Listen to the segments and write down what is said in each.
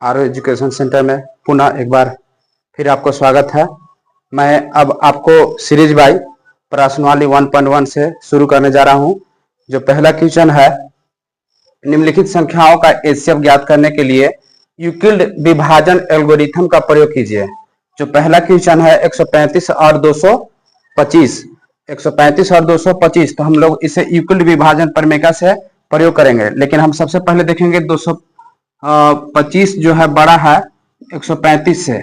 Are education centre में पुनः एक बार फिर आपको स्वागत है। मैं अब आपको सीरीज बाई प्रश्नावली 1.1 से शुरू करने जा रहा हूं। जो पहला क्वेश्चन है, निम्नलिखित संख्याओं का एचसीएफ ज्ञात करने के लिए यूक्लिड विभाजन एल्गोरिथम का प्रयोग कीजिए। जो पहला क्वेश्चन है 135 और 225, 135 और 225, तो हम लोग इसे यूक्लिड विभाजन प्रमेय से प्रयोग करेंगे। लेकिन हम सबसे पहले देखेंगे 225 जो है बड़ा है 135 से,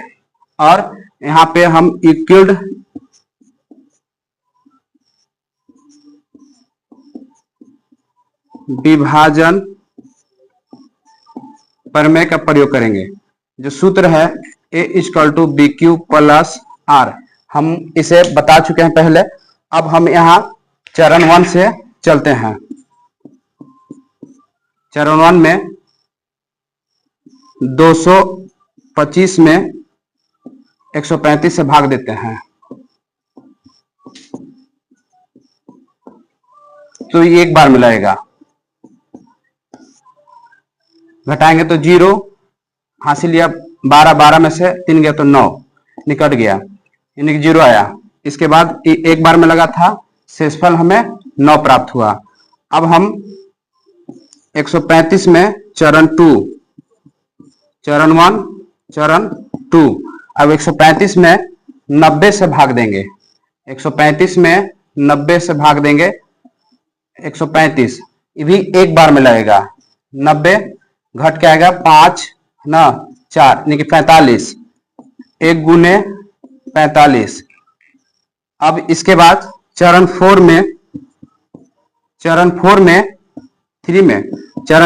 और यहाँ पे हम यूक्लिड विभाजन प्रमेय का प्रयोग करेंगे। जो सूत्र है A = BQ + R, हम इसे बता चुके हैं पहले। अब हम यहाँ चरण 1 से चलते हैं। चरण 1 में 225 में 135 से भाग देते हैं, तो ये एक बार मिलाएगा। घटाएंगे तो 0 हासिल लिया, 12 में से 3 गया तो 9 निकट गया, यानी कि 0 आया। इसके बाद एक बार में लगा था, शेषफल हमें 9 प्राप्त हुआ। अब हम 135 में चरण 2, चरण 1, चरण 2, अब 135 में 90 से भाग देंगे। 135 में 90 से भाग देंगे 135, ये भी एक बार में लगेगा। 90 घट के आएगा 5 ना 4, यानी कि 45, 1 गुने 45। अब इसके बाद चरण 4 में, चरण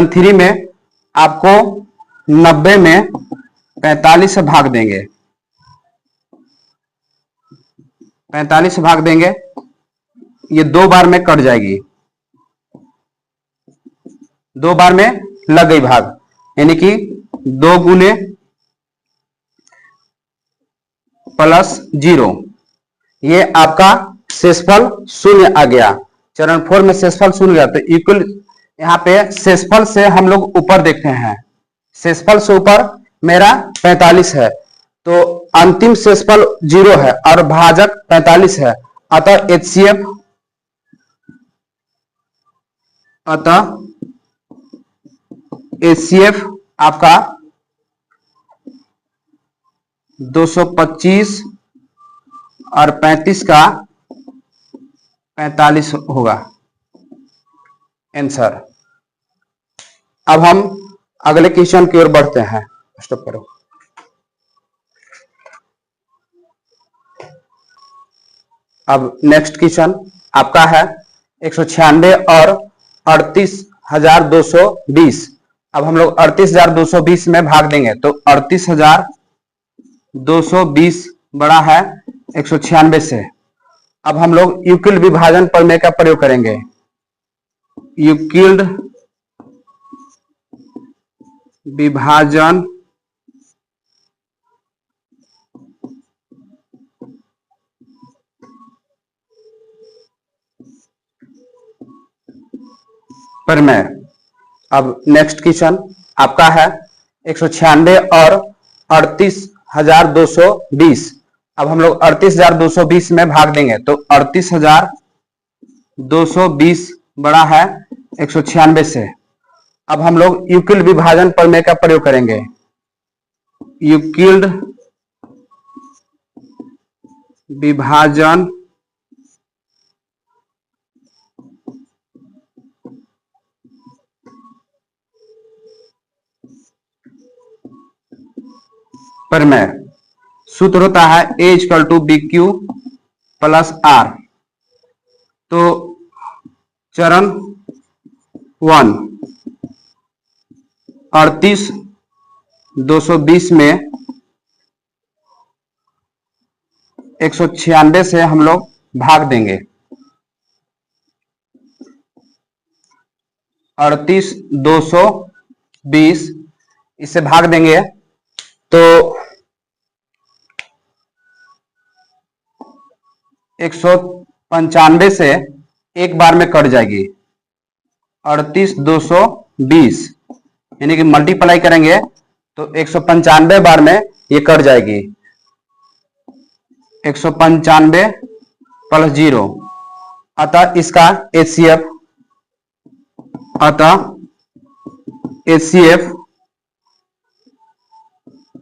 3 में आपको 90 में 45 से भाग देंगे। 45 से भाग देंगे, ये 2 बार में कट जाएगी, 2 बार में लग गई भाग, यानी कि 2 गुने +0, ये आपका शेषफल 0 आ गया। चरण 4 में शेषफल 0 गया, तो इक्वल यहाँ पे शेषफल से हम लोग ऊपर देखते हैं। शेषफल से ऊपर मेरा 45 है, तो अंतिम शेषफल 0 है और भाजक 45 है, अतः एचसीएफ आपका 225 और 35 का 45 होगा आंसर। अब हम अगले क्वेश्चन की ओर बढ़ते हैं। स्टॉप करो। अब नेक्स्ट क्वेश्चन आपका है 196 और 38,220। अब हम लोग 38,220 में भाग देंगे, तो 38,220 बड़ा है 196 से। अब हम लोग यूक्लिड विभाजन प्रमेय का प्रयोग करेंगे। यूक्लिड विभाजन प्रमेय। अब नेक्स्ट क्वेश्चन आपका है 196 और 38,220। अब हम लोग 38,220 में भाग देंगे, तो 38,220 बड़ा है 196 से। अब हम लोग यूक्लिड विभाजन प्रमेय का प्रयोग करेंगे। यूक्लिड विभाजन प्रमेय। सूत्र होता है A = BQ + R। तो चरण 1 38,220 में 196 से हम लोग भाग देंगे। 38,220 इससे भाग देंगे, तो 195 से एक बार में कट जाएगी। 38,220 यानी कि मल्टीप्लाई करेंगे तो 195 बार में ये कट जाएगी। 195 प्लस 0, अतः इसका HCF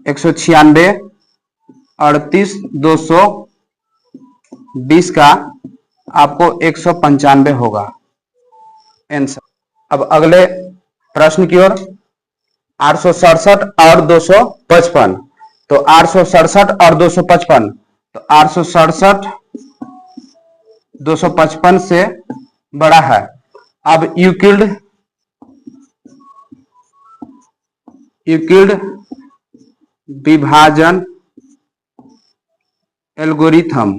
196 38 220 का आपको 195 होगा आंसर। अब अगले प्रश्न की ओर, 867 और 255। तो 867 और 255, तो 867 255 से बड़ा है। अब यूक्लिड विभाजन एल्गोरिथम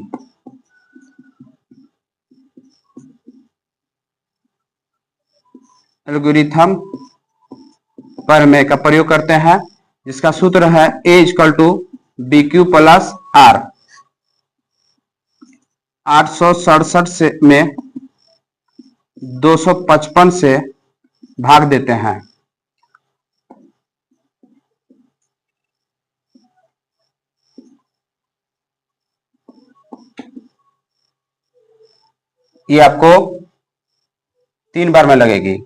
प्रमेय का प्रयोग करते हैं, जिसका सूत्र है A = BQ + R। 867 से में 255 से भाग देते हैं। ये आपको 3 बार में लगेगी।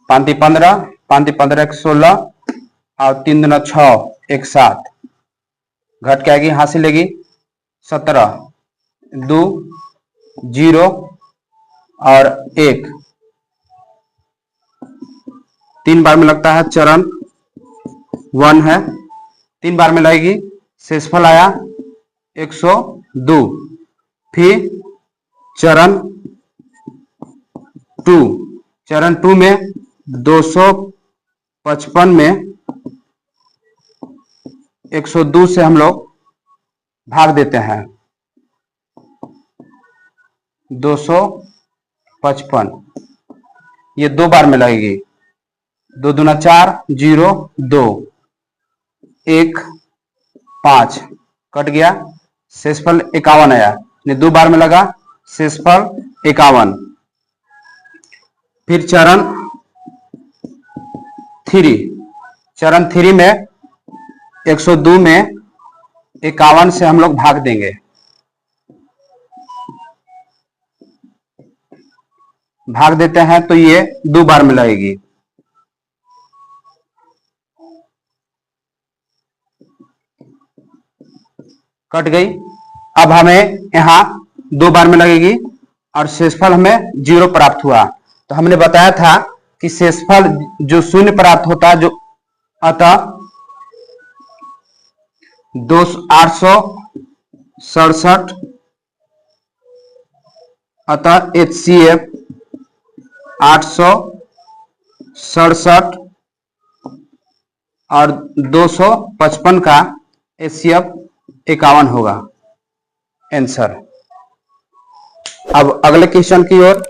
5 15, 5 15 1 16 और 3 दूना 6 1 7, घट के आएगी, हासिल लेगी 17 2 0 और 1। 3 बार में लगता है, चरण 1 है, 3 बार में लगेगी, शेषफल आया 102। फिर चरण 2 में 255 में 102 से हम लोग भाग देते हैं। 255 ये 2 बार में लगेगी। 2 दूना 4 0 2 1 5, कट गया, शेषफल 51 आया। 2 बार में लगा, शेषफल 51। फिर चरण 3 में 102 में 51 से हम लोग भाग देंगे। भाग देते हैं तो ये 2 बार में लगेगी। कट गई। अब हमें यहाँ 2 बार में लगेगी और शेषफल हमें 0 प्राप्त हुआ। तो हमने बताया था कि शेषफल जो 0 प्राप्त होता है, जो अतः 867, अतः HCF 867 और 255 का HCF 51 होगा आंसर। अब अगले क्वेश्चन की ओर